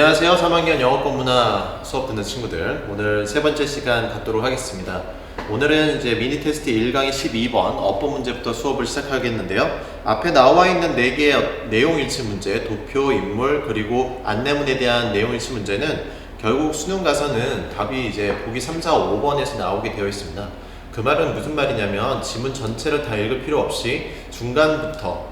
안녕하세요. 3학년 영어권문화 수업 듣는 친구들, 오늘 세 번째 시간 갖도록 하겠습니다. 오늘은 이제 미니 테스트 1강의 12번 어법 문제부터 수업을 시작하겠는데요. 앞에 나와 있는 4개의 내용 일치 문제, 도표, 인물, 그리고 안내문에 대한 내용 일치 문제는 결국 수능 가서는 답이 이제 보기 3, 4, 5번에서 나오게 되어 있습니다. 그 말은 무슨 말이냐면 지문 전체를 다 읽을 필요 없이 중간부터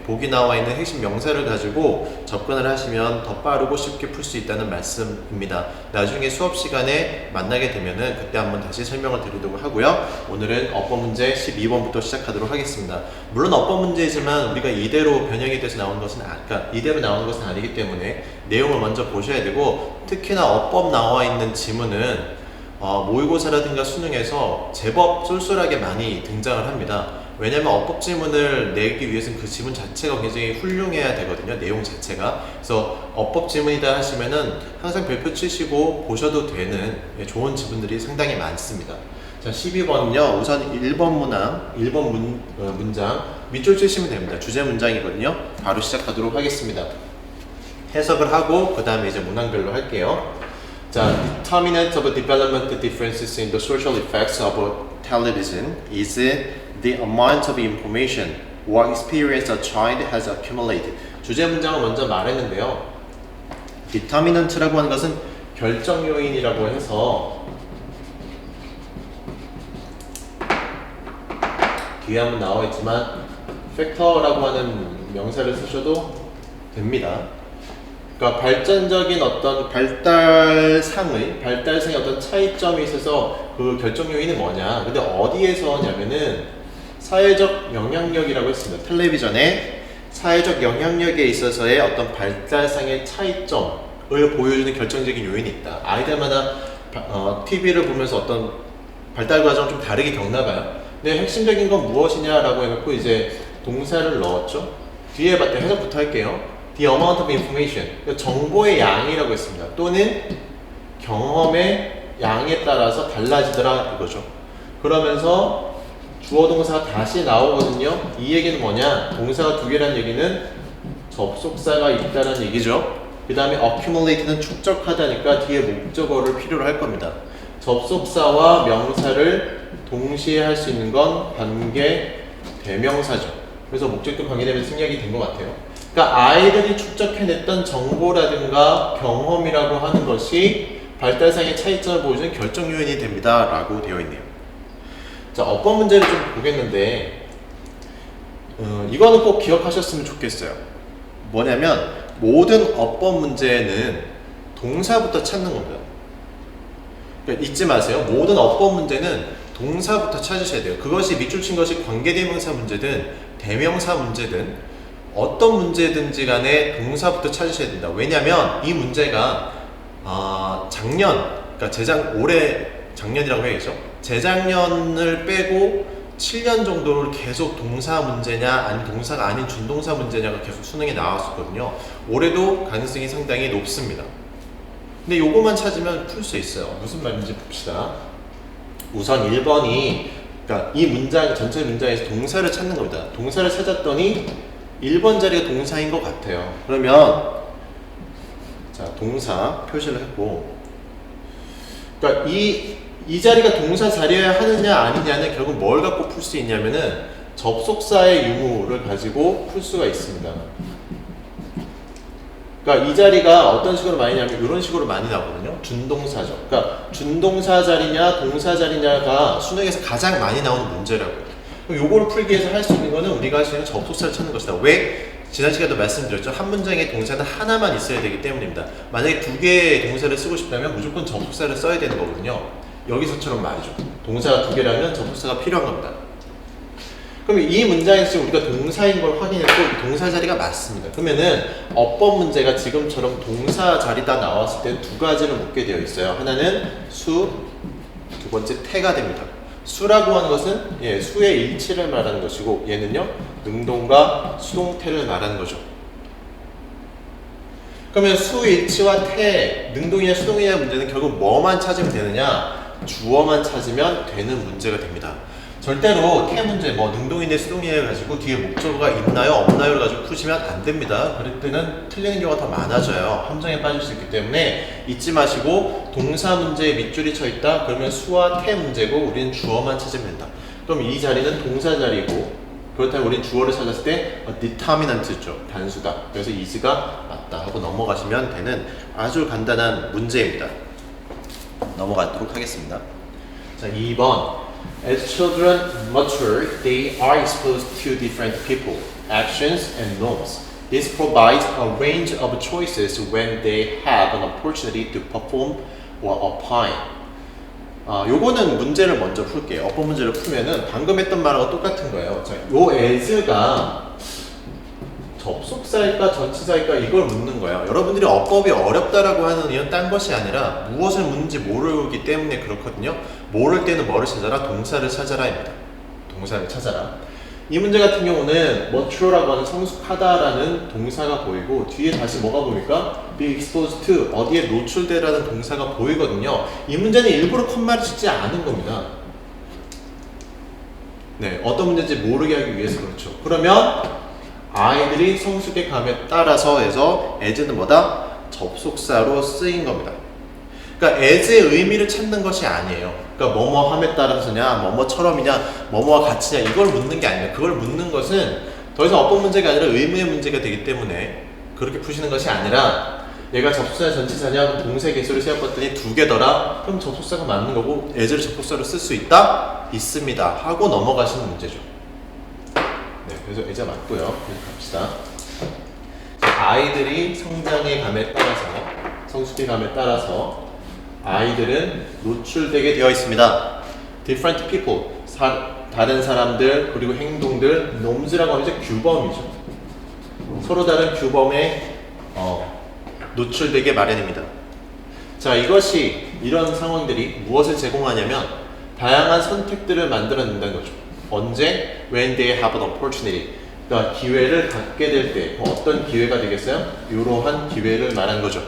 보기 나와 있는 핵심 명사를 가지고 접근을 하시면 더 빠르고 쉽게 풀 수 있다는 말씀입니다. 나중에 수업 시간에 만나게 되면은 그때 한번 다시 설명을 드리도록 하고요. 오늘은 어법 문제 12번부터 시작하도록 하겠습니다. 물론 어법 문제이지만 우리가 이대로 변형이 돼서 나오는 것은 이대로 나오는 것은 아니기 때문에 내용을 먼저 보셔야 되고, 특히나 어법 나와 있는 지문은 모의고사라든가 수능에서 제법 쏠쏠하게 많이 등장을 합니다. 왜냐면 어법 지문을 내기 위해서는 그 지문 자체가 굉장히 훌륭해야 되거든요. 내용 자체가. 그래서 어법 지문이다 하시면은 항상 별표 치시고 보셔도 되는 좋은 지문들이 상당히 많습니다. 자, 12번은요. 우선 1번 문항, 1번 문장 밑줄 치시면 됩니다. 주제 문장이거든요. 바로 시작하도록 하겠습니다. 해석을 하고 그 다음에 이제 문항별로 할게요. 자, determinant of development differences in the social effects of television is the amount of information or experience a child has accumulated. 주제 문장을 먼저 말했는데요. determinant라고 하는 것은 결정 요인이라고 해서 뒤에 한번 나와 있지만 factor라고 하는 명사를 쓰셔도 됩니다. 그러니까 발전적인 어떤 발달상의 어떤 차이점이 있어서 그 결정 요인은 뭐냐. 근데 어디에서 하냐면은 사회적 영향력이라고 했습니다. 텔레비전에 사회적 영향력에 있어서의 어떤 발달상의 차이점을 보여주는 결정적인 요인이 있다. 아이들마다 TV를 보면서 어떤 발달 과정을 좀 다르게 겪나 봐요. 근데 핵심적인 건 무엇이냐라고 해놓고 이제 동사를 넣었죠. 뒤에 봤을 때 해석부터 할게요. The amount of information, 정보의 양이라고 했습니다. 또는 경험의 양에 따라서 달라지더라 이거죠. 그러면서 주어 동사가 다시 나오거든요. 이 얘기는 뭐냐? 동사가 두 개라는 얘기는 접속사가 있다는 얘기죠. 그 다음에 accumulate는 축적하다니까 뒤에 목적어를 필요로 할 겁니다. 접속사와 명사를 동시에 할 수 있는 건 관계 대명사죠. 그래서 목적도 관계되면 생략이 된 것 같아요. 그러니까 아이들이 축적해냈던 정보라든가 경험이라고 하는 것이 발달상의 차이점을 보여주는 결정 요인이 됩니다 라고 되어 있네요. 자, 어법 문제를 좀 보겠는데 이거는 꼭 기억하셨으면 좋겠어요. 뭐냐면 모든 어법 문제는 동사부터 찾는 겁니다. 그러니까 잊지 마세요. 모든 어법 문제는 동사부터 찾으셔야 돼요. 그것이 밑줄 친 것이 관계대명사 문제든 대명사 문제든 어떤 문제든지 간에 동사부터 찾으셔야 된다. 왜냐면 이 문제가 작년이라고 해야겠죠. 재작년을 빼고 7년 정도를 계속 동사 문제냐 아니면 동사가 아닌 준동사 문제냐가 계속 수능에 나왔었거든요. 올해도 가능성이 상당히 높습니다. 근데 요거만 찾으면 풀 수 있어요. 무슨 말인지 봅시다. 우선 1번이 그러니까 이 문장 전체 문장에서 동사를 찾는 겁니다. 동사를 찾았더니 1번 자리가 동사인 것 같아요. 그러면 자, 동사 표시를 했고, 그러니까 이 자리가 동사 자리여야 하느냐 아니냐는 결국 뭘 갖고 풀 수 있냐면은 접속사의 유무를 가지고 풀 수가 있습니다. 그러니까 이 자리가 어떤 식으로 많이 나오냐면 이런 식으로 많이 나오거든요. 준동사죠. 그러니까 준동사 자리냐 동사 자리냐가 수능에서 가장 많이 나오는 문제라고요. 요거를 풀기 위해서 할 수 있는 거는 우리가 할 수 있는 접속사를 찾는 것이다. 왜? 지난 시간에도 말씀드렸죠. 한 문장에 동사는 하나만 있어야 되기 때문입니다. 만약에 두 개의 동사를 쓰고 싶다면 무조건 접속사를 써야 되는 거거든요. 여기서처럼 말이죠. 동사가 두 개라면 접속사가 필요한 겁니다. 그럼 이 문장에서 우리가 동사인 걸 확인했고 동사 자리가 맞습니다. 그러면은 어법 문제가 지금처럼 동사 자리다 나왔을 때 두 가지를 묻게 되어 있어요. 하나는 수, 두 번째 태가 됩니다. 수라고 하는 것은 수의 일치를 말하는 것이고 얘는요 능동과 수동태를 말하는 거죠. 그러면 수일치와 태, 능동이냐 수동이냐 문제는 결국 뭐만 찾으면 되느냐? 주어만 찾으면 되는 문제가 됩니다. 절대로 태 문제, 뭐 능동이네 수동이네 가지고 뒤에 목적어가 있나요 없나요를 가지고 푸시면 안 됩니다. 그럴 때는 틀리는 경우가 더 많아져요. 함정에 빠질 수 있기 때문에 잊지 마시고 동사 문제에 밑줄이 쳐 있다. 그러면 수와 태 문제고 우리는 주어만 찾으면 된다. 그럼 이 자리는 동사 자리고 그렇다면 우리는 주어를 찾았을 때 determinant죠. 단수다. 그래서 is가 맞다 하고 넘어가시면 되는 아주 간단한 문제입니다. 넘어가도록 하겠습니다. 자, 2번. As children mature, they are exposed to different people, actions, and norms. This provides a range of choices when they have an opportunity to perform or opine. 요거는 문제를 먼저 풀게요. 어법 문제를 풀면은 방금 했던 말하고 똑같은 거예요. 자, 요 as가 접속사일까 전치사일까 이걸 묻는 거예요. 여러분들이 어법이 어렵다라고 하는 이유는 딴 것이 아니라 무엇을 묻는지 모르기 때문에 그렇거든요. 모를 때는 뭐를 찾아라? 동사를 찾아라입니다. 동사를 찾아라. 이 문제 같은 경우는 mature라고 하는 성숙하다라는 동사가 보이고 뒤에 다시 뭐가 보입니까? be exposed to 어디에 노출되라는 동사가 보이거든요. 이 문제는 일부러 컴마를 짓지 않은 겁니다. 네, 어떤 문제인지 모르게 하기 위해서 그렇죠. 그러면 아이들이 성숙의 감에 따라서 해서 as는 뭐다? 접속사로 쓰인 겁니다. 그러니까 as의 의미를 찾는 것이 아니에요. 그러니까 뭐뭐함에 따라서냐, 뭐뭐처럼이냐, 뭐뭐와 같이냐 이걸 묻는 게 아니에요. 그걸 묻는 것은 더 이상 어법 문제가 아니라 의미의 문제가 되기 때문에 그렇게 푸시는 것이 아니라 얘가 접속사냐 전치사냐 동사 개수를 세어봤더니 두 개더라. 그럼 접속사가 맞는 거고 as를 접속사로 쓸 수 있다? 있습니다. 하고 넘어가시는 문제죠. 네, 그래서 애자 맞고요. 계속 갑시다. 아이들이 성장의 감에 따라서, 성숙의 감에 따라서 아이들은 노출되게 되어 있습니다. Different people, 다른 사람들 그리고 행동들, norms라고 하면 이제 규범이죠. 서로 다른 규범에 노출되게 마련입니다. 자, 이런 상황들이 무엇을 제공하냐면 다양한 선택들을 만들어낸다는 거죠. 언제? When they have an opportunity. 그러니까 기회를 갖게 될 때 어떤 기회가 되겠어요? 이러한 기회를 말한 거죠.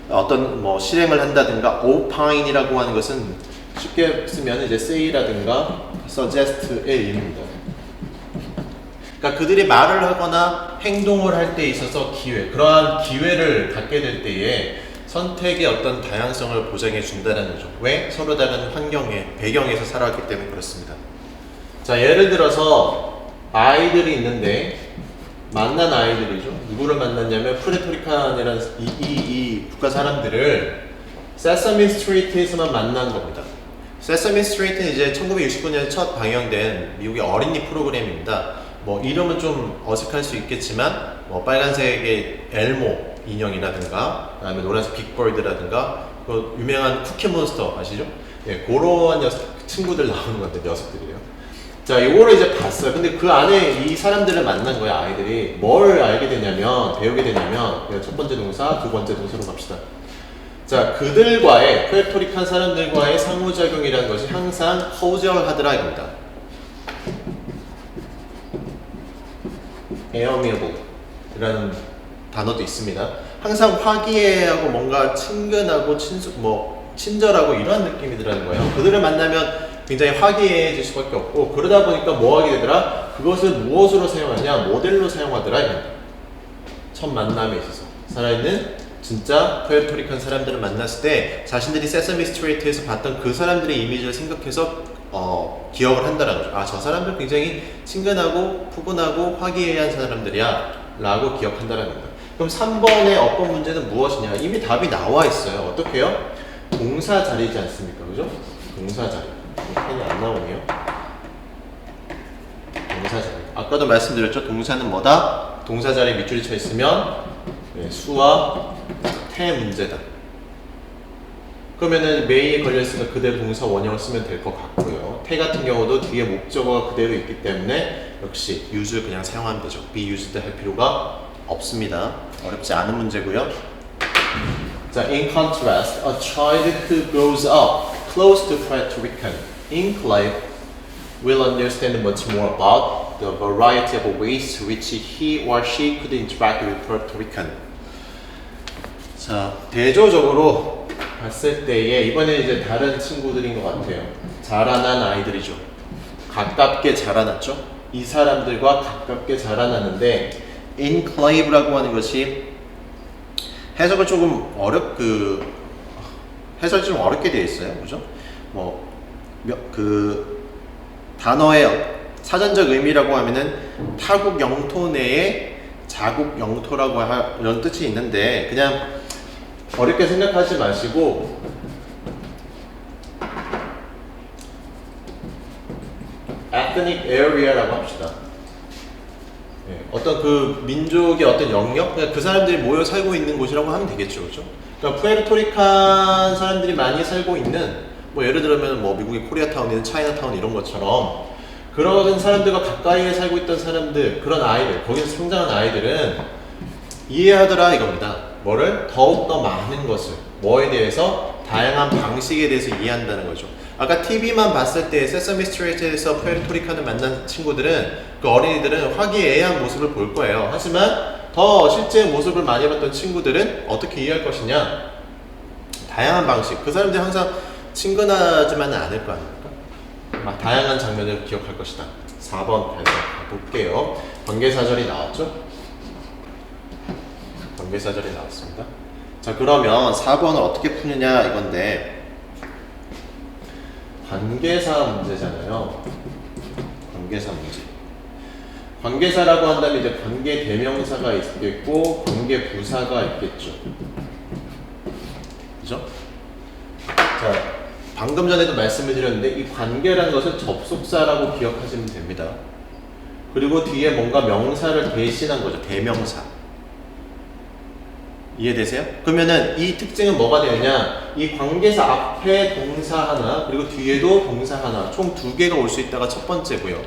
어떤 뭐 실행을 한다든가 opine이라고 하는 것은 쉽게 쓰면 이제 say라든가 suggest의 의미입니다. 그러니까 그들이 말을 하거나 행동을 할 때 있어서 그러한 기회를 갖게 될 때에 선택의 어떤 다양성을 보장해 준다는 거죠. 왜? 서로 다른 배경에서 살아왔기 때문에 그렇습니다. 자, 예를 들어서 아이들이 있는데 만난 아이들이죠. 누구를 만났냐면 프레토리칸이라는 이 국가 사람들을 세서미 스트리트에서만 만난 겁니다. 세서미 스트리트는 이제 1969년에 첫 방영된 미국의 어린이 프로그램입니다. 뭐 이름은 좀 어색할 수 있겠지만 뭐 빨간색의 엘모 인형이라든가 그다음에 노란색 빅버드라든가 그 유명한 쿠키몬스터 아시죠? 네, 그런 친구들 나오는 건데 녀석들이에요. 자, 요거를 이제 봤어요. 근데 그 안에 이 사람들을 만난 거야, 아이들이. 뭘 알게 되냐면, 배우게 되냐면, 첫 번째 동사, 두 번째 동사로 갑시다. 자, 그들과의, 푸에르토리칸 사람들과의 상호작용이라는 것이 항상 cordial하더라입니다. amiable 이라는 단어도 있습니다. 항상 화기애애하고 뭔가 친근하고 친절하고 이런 느낌이더라는 거예요. 그들을 만나면 굉장히 화기애애해질 수밖에 없고 그러다 보니까 뭐 하게 되더라? 그것을 무엇으로 사용하냐? 모델로 사용하더라. 첫 만남에 있어서 살아있는 진짜 푸에르토리칸 사람들을 만났을 때 자신들이 세서미 스트리트에서 봤던 그 사람들의 이미지를 생각해서 기억을 한다는 거죠. 아, 저 사람들 굉장히 친근하고 푸근하고 화기애애한 사람들이야 라고 기억한다는 겁니다. 그럼 3번의 어법 문제는 무엇이냐? 이미 답이 나와 있어요. 어떻게 해요? 동사 자리지 않습니까? 그죠? 동사 자리. 펜이 안 나오네요. 동사 자리. 아까도 말씀드렸죠. 동사는 뭐다? 동사 자리에 밑줄이 쳐 있으면 수와 태 문제다. 그러면은 may에 걸려있으니까 그대로 동사 원형을 쓰면 될 것 같고요. 태 같은 경우도 뒤에 목적어가 그대로 있기 때문에 역시 use를 그냥 사용하면 되죠. be used 할 필요가 없습니다. 어렵지 않은 문제고요. 자, in contrast, a child who grows up close to Puerto Rican enclave will understand much more about the variety of ways to which he or she could interact with Puerto Rican. 자, 대조적으로 봤을 때에 이번에 이제 다른 친구들인 것 같아요. 자라난 아이들이죠. 가깝게 자라났죠. 이 사람들과 가깝게 자라나는데 enclave라고 하는 것이 해석을 조금 해석이 좀 어렵게 되어 있어요. 그죠? 단어의 사전적 의미라고 하면은 타국 영토 내에 자국 영토라고 이런 뜻이 있는데 그냥 어렵게 생각하지 마시고 ethnic area라고 합시다. 네, 어떤 그 민족의 어떤 영역, 그냥 그 사람들이 모여 살고 있는 곳이라고 하면 되겠죠, 그렇죠? 그러니까 푸에르토리칸 사람들이 많이 살고 있는, 예를 들면 미국의 코리아타운이나 차이나타운 이런 것처럼 그런 사람들과 가까이에 살고 있던 사람들, 그런 아이들, 거기서 성장한 아이들은 이해하더라 이겁니다. 뭐를? 더욱더 많은 것을, 뭐에 대해서? 다양한 방식에 대해서 이해한다는 거죠. 아까 TV만 봤을 때 세서미 스트리트에서 푸에르토리칸을 만난 친구들은, 그 어린이들은 화기애애한 모습을 볼 거예요. 하지만 더 실제 모습을 많이 봤던 친구들은 어떻게 이해할 것이냐? 다양한 방식. 그 사람들이 항상 친근하지만은 않을 거 아닙니까? 다양한 장면을 기억할 것이다. 4번 가볼게요. 관계사절이 나왔죠? 관계사절이 나왔습니다. 자, 그러면 4번을 어떻게 푸느냐 이건데, 관계사 문제잖아요. 관계사 문제. 관계사라고 한다면 이제 관계 대명사가 있겠고 관계 부사가 있겠죠. 그죠? 자, 방금 전에도 말씀을 드렸는데 이 관계라는 것은 접속사라고 기억하시면 됩니다. 그리고 뒤에 뭔가 명사를 대신한 거죠. 대명사. 이해되세요? 그러면은 이 특징은 뭐가 되느냐? 이 관계사 앞에 동사 하나, 그리고 뒤에도 동사 하나, 총 2개가 올 수 있다가 첫 번째고요.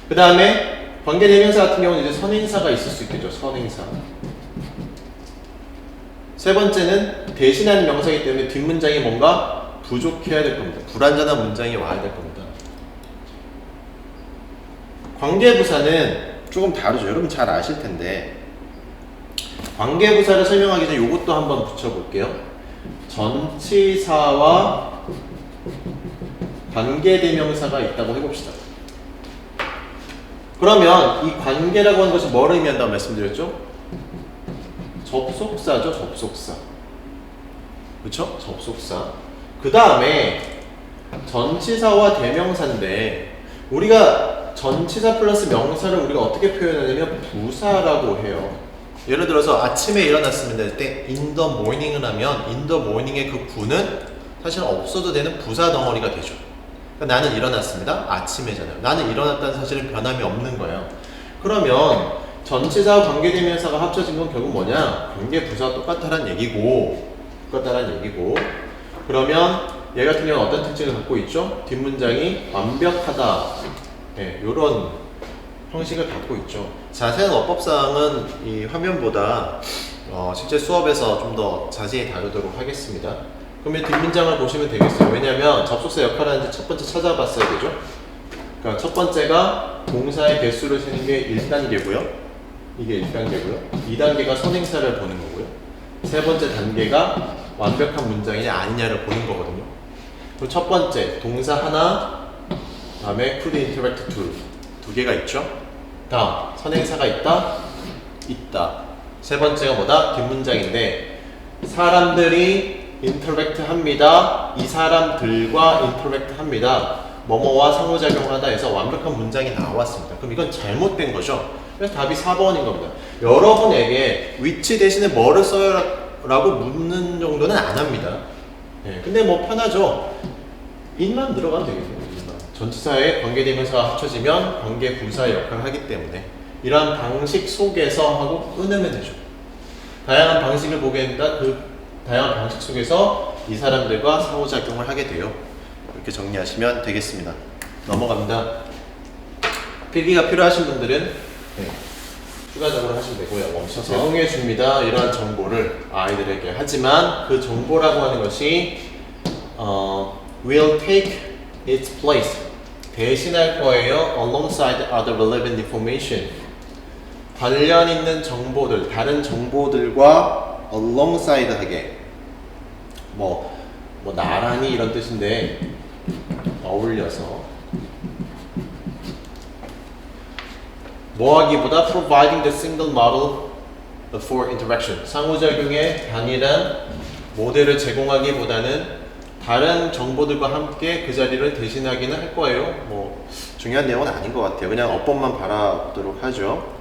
그 다음에 관계 대명사 같은 경우는 이제 선행사가 있을 수 있겠죠. 선행사. 세 번째는 대신하는 명사이기 때문에 뒷문장이 뭔가 부족해야 될 겁니다. 불완전한 문장이 와야 될 겁니다. 관계부사는 조금 다르죠. 여러분 잘 아실 텐데, 관계부사를 설명하기 전에 이것도 한번 붙여볼게요. 전치사와 관계대명사가 있다고 해봅시다. 그러면 이 관계라고 하는 것이 뭐를 의미한다고 말씀드렸죠? 접속사죠, 접속사. 그쵸? 접속사. 그 다음에 전치사와 대명사인데, 우리가 전치사 플러스 명사를 우리가 어떻게 표현하냐면 부사라고 해요. 예를 들어서 아침에 일어났습니다 할 때 in the morning을 하면 in the morning의 그 부는 사실 없어도 되는 부사 덩어리가 되죠. 그러니까 나는 일어났습니다. 아침에잖아요. 나는 일어났다는 사실은 변함이 없는 거예요. 그러면 전치사와 관계대명사가 합쳐진 건 결국 뭐냐? 관계부사가 똑같다는 얘기고, 그러면 얘 같은 경우는 어떤 특징을 갖고 있죠? 뒷문장이 완벽하다. 네, 요런 형식을 갖고 있죠. 자세한 어법사항은 이 화면보다 실제 수업에서 좀 더 자세히 다루도록 하겠습니다. 그러면 뒷문장을 보시면 되겠어요. 왜냐하면 접속사 역할을 하는지 첫 번째 찾아봤어야 되죠. 그러니까 첫 번째가 동사의 개수를 세는 게 1단계고요. 이게 1단계고요. 2단계가 선행사를 보는 거고요. 세 번째 단계가 완벽한 문장이냐 아니냐를 보는 거거든요. 그럼 첫 번째 동사 하나, 다음에 could interact 두 개가 있죠. 다음 선행사가 있다. 세 번째가 뭐다? 뒷문장인데, 사람들이 interact 합니다. 이 사람들과 interact 합니다. 뭐뭐와 상호작용하다 해서 완벽한 문장이 나왔습니다. 그럼 이건 잘못된 거죠. 그래서 답이 4번인 겁니다. 여러분에게 위치 대신에 뭐를 써요? 라고 묻는 정도는 안 합니다. 네, 근데 뭐 편하죠. in만 들어가면 되겠네요. 전치사에 관계대명사가 합쳐지면 관계부사의 역할을 하기 때문에 이러한 방식 속에서 하고 끊으면 되죠. 다양한 방식을 보게 됩니다. 그 다양한 방식 속에서 이 사람들과 상호작용을 하게 돼요. 이렇게 정리하시면 되겠습니다. 넘어갑니다. 필기가 필요하신 분들은 추가적으로 하시면 되고요. 멈춰서 제공해 줍니다. 이러한 정보를 아이들에게. 하지만 그 정보라고 하는 것이 will take its place, 대신할 거예요. alongside other relevant information, 관련 있는 정보들, 다른 정보들과 alongside 하게, 뭐 나란히 이런 뜻인데 어울려서 뭐하기보다 providing the single model for interaction. 상호작용의 단일한 모델을 제공하기보다는 다른 정보들과 함께 그 자리를 대신하기는 할 거예요. 뭐 중요한 내용은 아닌 것 같아요. 그냥 어법만 바라보도록 하죠.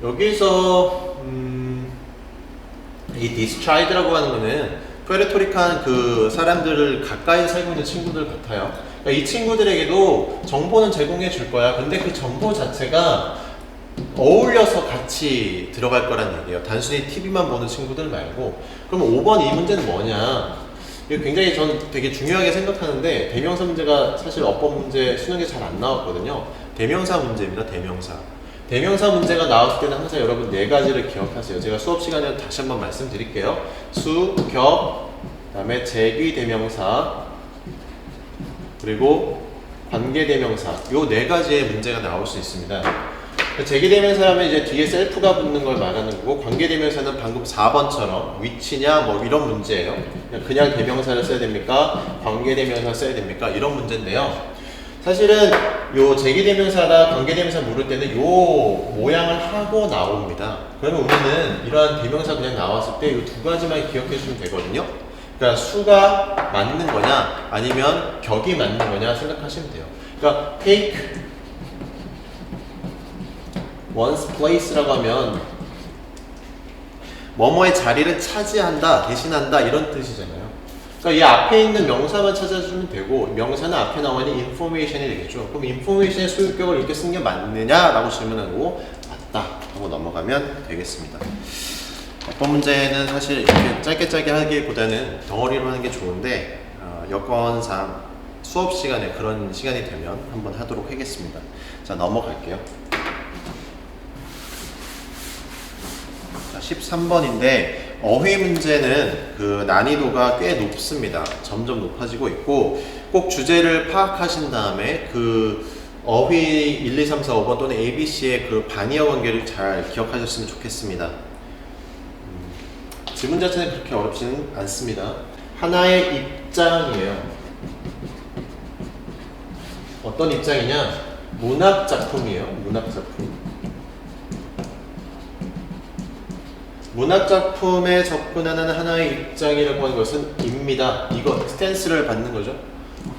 여기서 이 디스트라이드라고 하는 거는 푸에르토리칸 그 사람들을 가까이 살고 있는 친구들 같아요. 그러니까 이 친구들에게도 정보는 제공해 줄 거야. 근데 그 정보 자체가 어울려서 같이 들어갈 거란 얘기예요. 단순히 TV만 보는 친구들 말고. 그럼 5번 이 문제는 뭐냐? 이거 굉장히 저는 되게 중요하게 생각하는데 대명사 문제가 사실 어법 문제 수능에 잘 안 나왔거든요. 대명사 문제입니다. 대명사. 대명사 문제가 나왔을 때는 항상 여러분 네 가지를 기억하세요. 제가 수업 시간에 다시 한번 말씀드릴게요. 수, 격, 그다음에 제귀 대명사, 그리고 관계 대명사. 요 네 가지의 문제가 나올 수 있습니다. 제귀 대명사 하면 이제 뒤에 셀프가 붙는 걸 말하는 거고, 관계 대명사는 방금 4번처럼 위치냐 뭐 이런 문제예요. 그냥 대명사를 써야 됩니까? 관계 대명사 써야 됩니까? 이런 문제인데요. 사실은 요 제기대명사나 관계대명사 물을 때는 요 모양을 하고 나옵니다. 그러면 우리는 이러한 대명사 그냥 나왔을 때 이 두 가지만 기억해 주시면 되거든요. 그러니까 수가 맞는 거냐 아니면 격이 맞는 거냐 생각하시면 돼요. 그러니까 take one's place라고 하면 뭐뭐의 자리를 차지한다, 대신한다 이런 뜻이잖아요. 그러니까 이 앞에 있는 명사만 찾아주면 되고 명사는 앞에 나와 있는 information이 되겠죠. 그럼 information의 소유격을 이렇게 쓴 게 맞느냐라고 질문하고 맞다 하고 넘어가면 되겠습니다. 어떤 문제는 사실 이렇게 짧게 하기보다는 덩어리로 하는 게 좋은데 여건상 수업 시간에 그런 시간이 되면 한번 하도록 하겠습니다. 자, 넘어갈게요. 자, 13번인데 어휘 문제는 그 난이도가 꽤 높습니다. 점점 높아지고 있고 꼭 주제를 파악하신 다음에 그 어휘 1, 2, 3, 4, 5번 또는 ABC의 그 반의어 관계를 잘 기억하셨으면 좋겠습니다. 지문 자체는 그렇게 어렵지는 않습니다. 하나의 입장이에요. 어떤 입장이냐? 문학작품이에요. 문학작품. 문학작품에 접근하는 하나의 입장이라고 하는 것은 입니다. 이거 스탠스를 받는 거죠.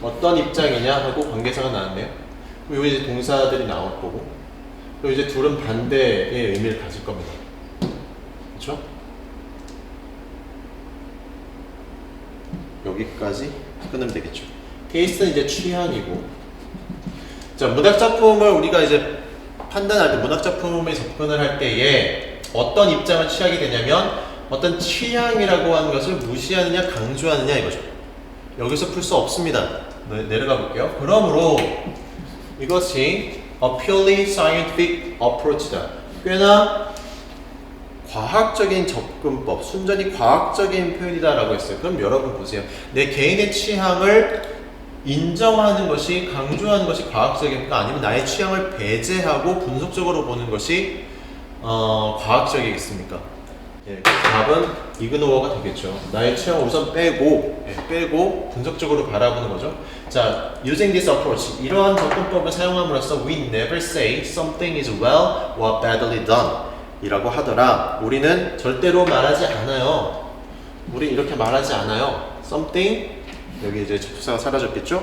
어떤 입장이냐 하고 관계사가 나왔네요. 그리고 이제 동사들이 나올 거고, 그리고 이제 둘은 반대의 의미를 가질 겁니다. 그렇죠? 여기까지 끊으면 되겠죠. 테이스트는 이제 취향이고, 자, 문학작품을 우리가 이제 판단할 때 문학작품에 접근을 할 때에 어떤 입장을 취하게 되냐면 어떤 취향이라고 하는 것을 무시하느냐 강조하느냐 이거죠. 여기서 풀 수 없습니다. 내려가 볼게요. 그러므로 이것이 a purely scientific approach다. 꽤나 과학적인 접근법, 순전히 과학적인 표현이다라고 했어요. 그럼 여러분 보세요. 내 개인의 취향을 인정하는 것이, 강조하는 것이 과학적입니까? 아니면 나의 취향을 배제하고 분석적으로 보는 것이 과학적이겠습니까? 예, 답은 이그노어가 되겠죠. 나의 취향을 우선 빼고 분석적으로 바라보는 거죠. 자, using this approach, 이러한 접근법을 사용함으로써 we never say something is well or badly done 이라고 하더라. 우리는 절대로 말하지 않아요. 우리 이렇게 말하지 않아요. something, 여기 이제 접속사가 사라졌겠죠?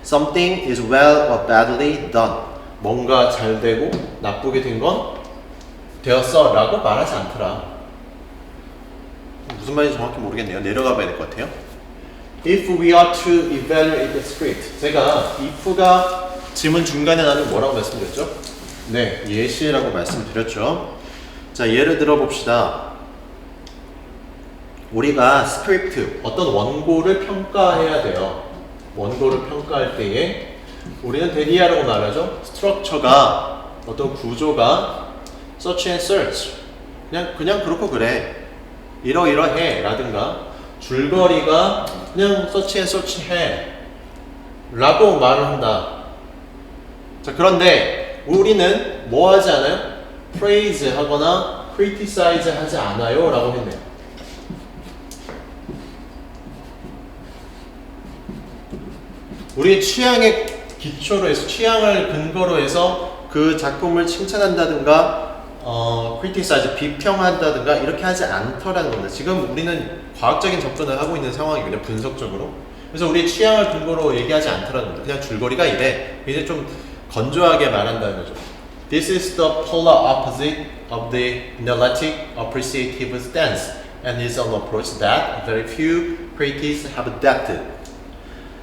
something is well or badly done. 뭔가 잘 되고 나쁘게 된 건 되었어 라고 말하지 않더라. 무슨 말인지 정확히 모르겠네요. 내려가 봐야 될 것 같아요. If we are to evaluate the script, 제가 if가 지문 중간에 나는 뭐라고 말씀드렸죠? 네, 예시라고 말씀드렸죠. 자, 예를 들어 봅시다. 우리가 스크립트, 어떤 원고를 평가해야 돼요. 원고를 평가할 때에 우리는 대리하라고 말하죠. 스트럭처가, 어떤 구조가 search and search, 그냥 그렇고 그래, 이러이러해 라든가, 줄거리가 그냥 search and search 해 라고 말을 한다. 자, 그런데 우리는 뭐 하지 않아요? praise 하거나 criticize 하지 않아요 라고 했네요. 우리의 취향에 기초로 해서 취향을 근거로 해서 그 작품을 칭찬한다든가 criticize 비평한다든가 이렇게 하지 않더라는 겁니다. 지금 우리는 과학적인 접근을 하고 있는 상황이거든요. 분석적으로. 그래서 우리 취향을 근거로 얘기하지 않더라는 겁니다. 그냥 줄거리가 이래. 이제 좀 건조하게 말한다는 거죠. This is the polar opposite of the analytic appreciative stance and is an approach that very few critics have adopted.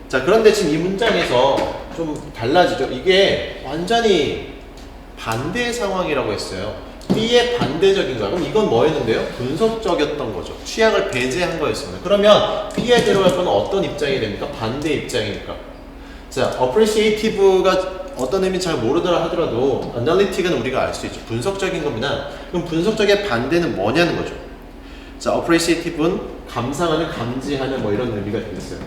자, 그런데 지금 이 문장에서 좀 달라지죠. 이게 완전히 반대의 상황이라고 했어요. B의 반대적인 거야. 그럼 이건 뭐였는데요? 분석적이었던 거죠. 취향을 배제한 거였습니다. 그러면 B에 들어갈 거는 어떤 입장이 됩니까? 반대 입장이니까. 자, appreciative가 어떤 의미인지 잘 모르더라 하더라도 analytic은 우리가 알 수 있죠. 분석적인 겁니다. 그럼 분석적의 반대는 뭐냐는 거죠. 자, appreciative는 감상하는, 감지하는 뭐 이런 의미가 되겠어요.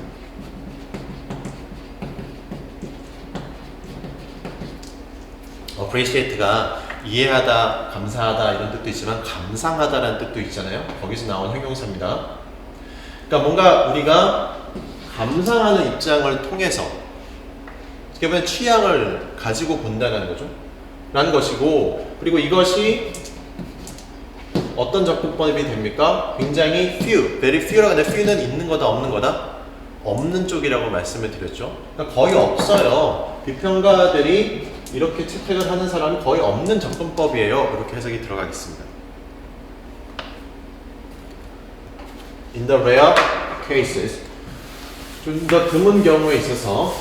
appreciate가 이해하다, 감사하다 이런 뜻도 있지만 감상하다라는 뜻도 있잖아요. 거기서 나온 형용사입니다. 그러니까 뭔가 우리가 감상하는 입장을 통해서 어떻게 보면 취향을 가지고 본다는 거죠. 라는 것이고, 그리고 이것이 어떤 접근법이 됩니까? 굉장히 few, very few라고 하는데 few는 있는 거다, 없는 거다? 없는 쪽이라고 말씀을 드렸죠. 그러니까 거의 없어요. 비평가들이 이렇게 채택을 하는 사람이 거의 없는 접근법이에요. 이렇게 해석이 들어가겠습니다. In the rare cases, 좀 더 드문 경우에 있어서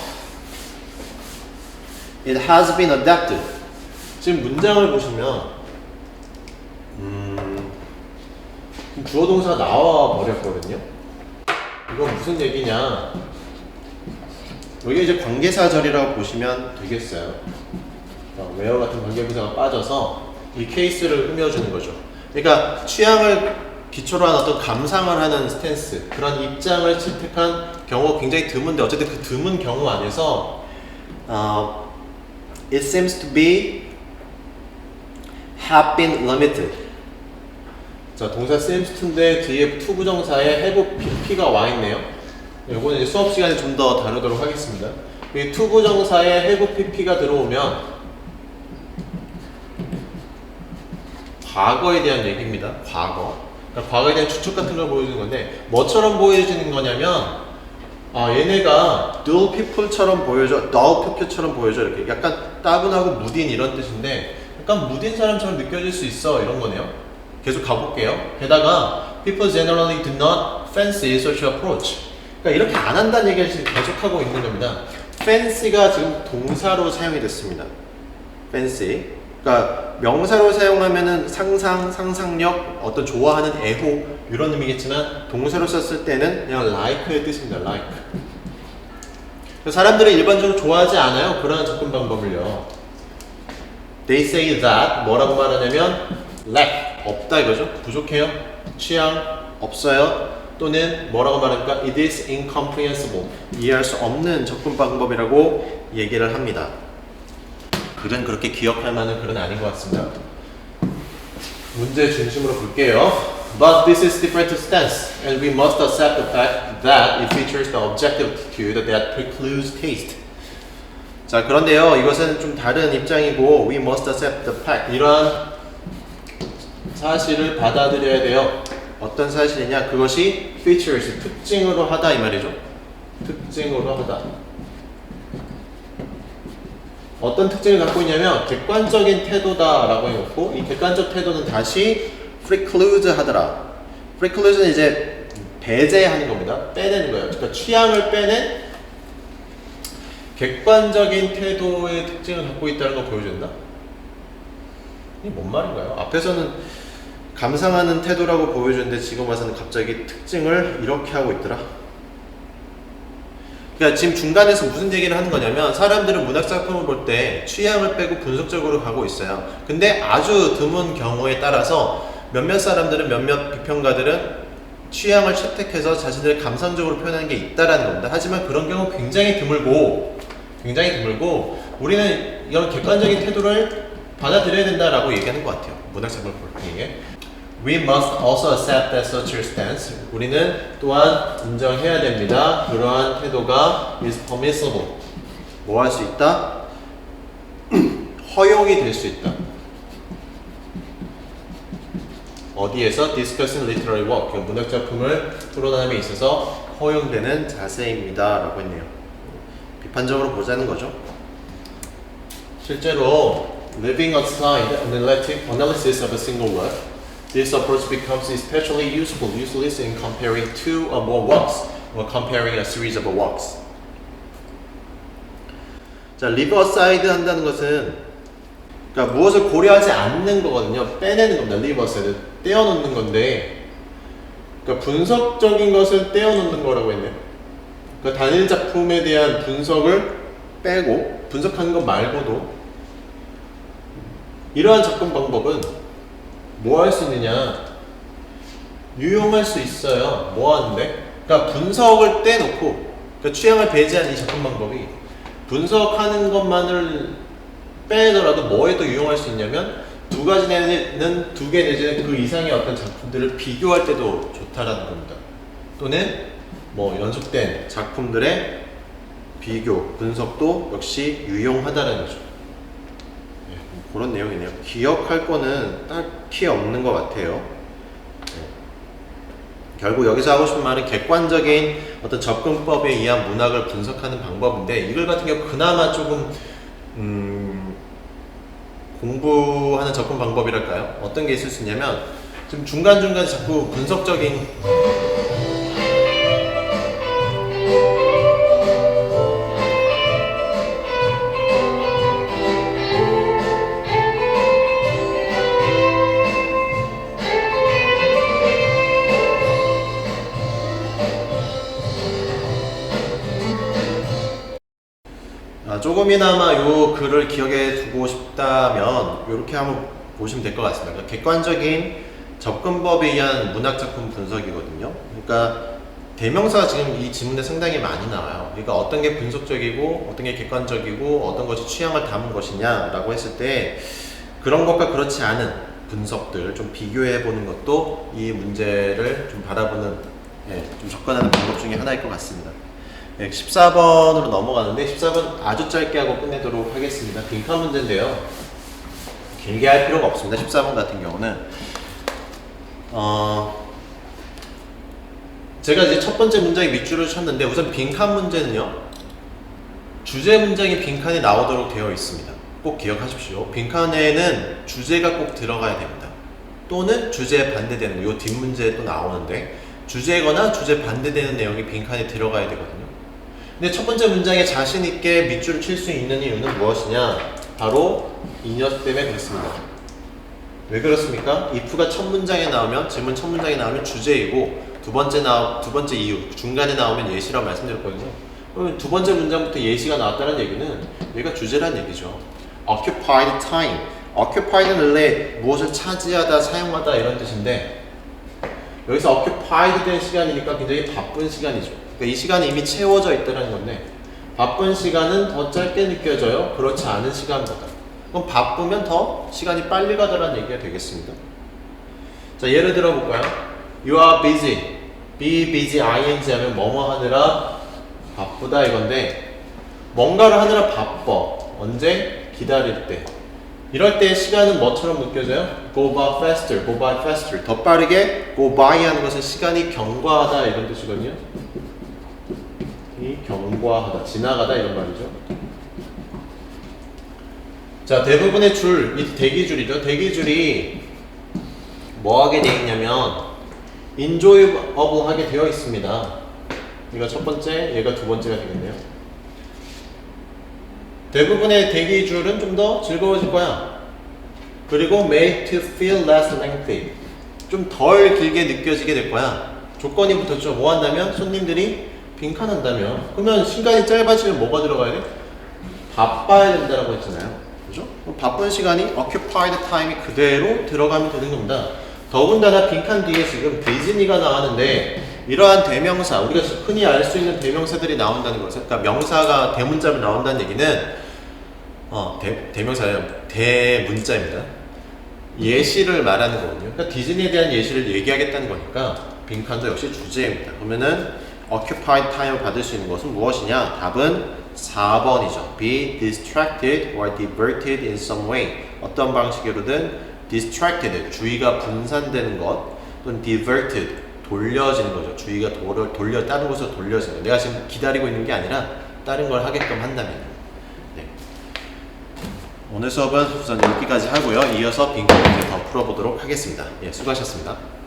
It has been adapted. 지금 문장을 보시면 주어 동사가 나와 버렸거든요. 이거 무슨 얘기냐? 여기 이제 관계사절이라고 보시면 되겠어요. where 같은 관계부사가 빠져서 이 케이스를 꾸며주는 거죠. 그러니까 취향을 기초로 한 어떤 감상을 하는 스탠스, 그런 입장을 채택한 경우가 굉장히 드문데 어쨌든 그 드문 경우 안에서 It seems to be have been limited. 자, 동사 seems to인데 뒤에 to 부정사에 have pp가 와 있네요. 이거는 수업 시간에 좀 더 다루도록 하겠습니다. 이 to 부정사에 have pp가 들어오면 과거에 대한 얘기입니다. 과거. 그러니까 과거에 대한 추측 같은 걸 보여주는 건데 뭐처럼 보여주는 거냐면 얘네가 dull people처럼 보여줘, dull people처럼 보여줘. 이렇게 약간 따분하고 무딘 이런 뜻인데 약간 무딘 사람처럼 느껴질 수 있어 이런 거네요. 계속 가볼게요. 게다가 people generally do not fancy such approach. 그러니까 이렇게 안 한다는 얘기를 지금 계속하고 있는 겁니다. fancy가 지금 동사로 사용이 됐습니다. fancy. 그러니까 명사로 사용하면은 상상, 상상력, 어떤 좋아하는 애호 이런 의미겠지만 동사로 썼을 때는 그냥 like의 뜻입니다. like. 사람들이 일반적으로 좋아하지 않아요. 그런 접근 방법을요. They say that 뭐라고 말하냐면 lack 없다 이거죠. 부족해요. 취향 없어요. 또는 뭐라고 말합니까? It is incomprehensible. 이해할 수 없는 접근 방법이라고 얘기를 합니다. 글은 그렇게 기억할 만한 글은 아닌 것 같습니다. 문제 중심으로 볼게요. But this is different stance, and we must accept the fact that it features the objective attitude that precludes taste. 자, 그런데요, 이것은 좀 다른 입장이고, we must accept the fact. 이러한 사실을 받아들여야 돼요. 어떤 사실이냐? 그것이 features, 특징으로 하다 이 말이죠. 특징으로 하다. 어떤 특징을 갖고 있냐면 객관적인 태도다라고 해놓고 이 객관적 태도는 다시 preclude 하더라. preclude는 이제 배제하는 겁니다. 빼내는 거예요. 그러니까 취향을 빼낸 객관적인 태도의 특징을 갖고 있다는 걸 보여준다. 이게 뭔 말인가요? 앞에서는 감상하는 태도라고 보여주는데 지금 와서는 갑자기 특징을 이렇게 하고 있더라. 그러니까 지금 중간에서 무슨 얘기를 하는 거냐면 사람들은 문학작품을 볼 때 취향을 빼고 분석적으로 가고 있어요. 근데 아주 드문 경우에 따라서 몇몇 사람들은, 몇몇 비평가들은 취향을 채택해서 자신들을 감상적으로 표현하는 게 있다라는 겁니다. 하지만 그런 경우 굉장히 드물고 우리는 이런 객관적인 태도를 받아들여야 된다라고 얘기하는 것 같아요. 문학작품을 볼 때. We must also accept that such a stance. 우리는 또한 인정해야 됩니다. 그러한 태도가 is permissible. 뭐 할 수 있다? 허용이 될 수 있다. 어디에서? discussing literary work, 문학 작품을 토론함에 있어서 허용되는 자세입니다 라고 했네요. 비판적으로 보자는 거죠. 실제로 leaving aside analysis of a single work, this approach becomes especially useful in comparing two or more works or comparing a series of works. 자, leave aside 한다는 것은 그러니까 무엇을 고려하지 않는 거거든요. 빼내는 겁니다. leave aside, 떼어놓는 건데, 그러니까 분석적인 것을 떼어놓는 거라고 했네요. 그러니까 단일 작품에 대한 분석을 빼고 분석하는 것 말고도 이러한 접근 방법은 뭐 할 수 있느냐, 유용할 수 있어요. 뭐 하는데? 그러니까 분석을 떼놓고, 그러니까 취향을 배제한 이 접근 방법이 분석하는 것만을 빼더라도 뭐에도 유용할 수 있냐면 두 개 내지는 그 이상의 어떤 작품들을 비교할 때도 좋다라는 겁니다. 또는 뭐 연속된 작품들의 비교, 분석도 역시 유용하다는 거죠. 네, 그런 내용이네요. 기억할 거는 딱히 없는 것 같아요. 네. 결국 여기서 하고 싶은 말은 객관적인 어떤 접근법에 의한 문학을 분석하는 방법인데, 이걸 같은 경우 그나마 조금 공부하는 접근 방법이랄까요? 어떤 게 있을 수 있냐면, 지금 중간중간 자꾸 분석적인 조금이나마 요 글을 기억해 두고 싶다면 이렇게 한번 보시면 될 것 같습니다. 그러니까 객관적인 접근법에 의한 문학작품 분석이거든요. 그러니까 대명사가 지금 이 지문에 상당히 많이 나와요. 그러니까 어떤 게 분석적이고 어떤 게 객관적이고 어떤 것이 취향을 담은 것이냐 라고 했을 때, 그런 것과 그렇지 않은 분석들 좀 비교해 보는 것도 이 문제를 좀 바라보는, 좀 접근하는 방법 중에 하나일 것 같습니다. 14번으로 넘어가는데, 14번 아주 짧게 하고 끝내도록 하겠습니다. 빈칸 문제인데요, 길게 할 필요가 없습니다. 14번 같은 경우는 제가 이제 첫 번째 문장에 밑줄을 쳤는데, 우선 빈칸 문제는요, 주제 문장이 빈칸이 나오도록 되어 있습니다. 꼭 기억하십시오. 빈칸에는 주제가 꼭 들어가야 됩니다. 또는 주제에 반대되는, 요 뒷문제에 또 나오는데 주제거나 주제 반대되는 내용이 빈칸에 들어가야 되거든요. 근데 첫 번째 문장에 자신 있게 밑줄을 칠 수 있는 이유는 무엇이냐? 바로 이 녀석 때문에 그렇습니다. 왜 그렇습니까? if가 첫 문장에 나오면, 질문 첫 문장에 나오면 주제이고, 두 번째 이유, 중간에 나오면 예시라고 말씀드렸거든요. 그러면 두 번째 문장부터 예시가 나왔다는 얘기는 얘가 주제란 얘기죠. occupied time. occupy는 원래 무엇을 차지하다, 사용하다 이런 뜻인데, 여기서 occupied 된 시간이니까 굉장히 바쁜 시간이죠. 그러니까 이 시간이 이미 채워져 있다는 건데, 바쁜 시간은 더 짧게 느껴져요. 그렇지 않은 시간보다. 그럼 바쁘면 더 시간이 빨리 가더라는 얘기가 되겠습니다. 자, 예를 들어 볼까요? You are busy. be busy ing 하면 뭐뭐 하느라 바쁘다 이건데, 뭔가를 하느라 바빠. 언제? 기다릴 때. 이럴 때 시간은 뭐처럼 느껴져요? go by faster, go by faster. 더 빠르게 go by 하는 것은 시간이 경과하다 이런 뜻이거든요. 이 경과하다, 지나가다 이런 말이죠. 자, 대부분의 줄, 이 대기줄이죠. 대기줄이 뭐 하게 되어 있냐면 enjoyable 하게 되어 있습니다. 얘가 첫 번째, 얘가 두 번째가 되겠네요. 대부분의 대기줄은 좀 더 즐거워질 거야. 그리고 made to feel less lengthy. 좀 덜 길게 느껴지게 될 거야. 조건이 붙었죠. 뭐 한다면? 손님들이 빈칸한다면. 그러면 시간이 짧아지면 뭐가 들어가야 돼? 바빠야 된다라고 했잖아요. 그죠? 바쁜 시간이 occupied time이 그대로 들어가면 되는 겁니다. 더군다나 빈칸 뒤에 지금 디즈니가 나왔는데, 이러한 대명사, 우리가 흔히 알 수 있는 대명사들이 나온다는 것은, 그러니까 명사가 대문자로 나온다는 얘기는 대명사예요. 대문자입니다. 예시를 말하는 거거든요. 그러니까 디즈니에 대한 예시를 얘기하겠다는 거니까 빈칸도 역시 주제입니다. 그러면은 occupied time을 받을 수 있는 것은 무엇이냐? 답은 4번이죠. be distracted or diverted in some way. 어떤 방식으로든 distracted, 주의가 분산되는 것, 또는 diverted, 돌려지는 거죠. 주의가 다른 곳으로 돌려지는 거. 내가 지금 기다리고 있는 게 아니라 다른 걸 하게끔 한다면. 네. 오늘 수업은 우선 여기까지 하고요. 이어서 빈칸 문제 더 풀어보도록 하겠습니다. 예, 수고하셨습니다.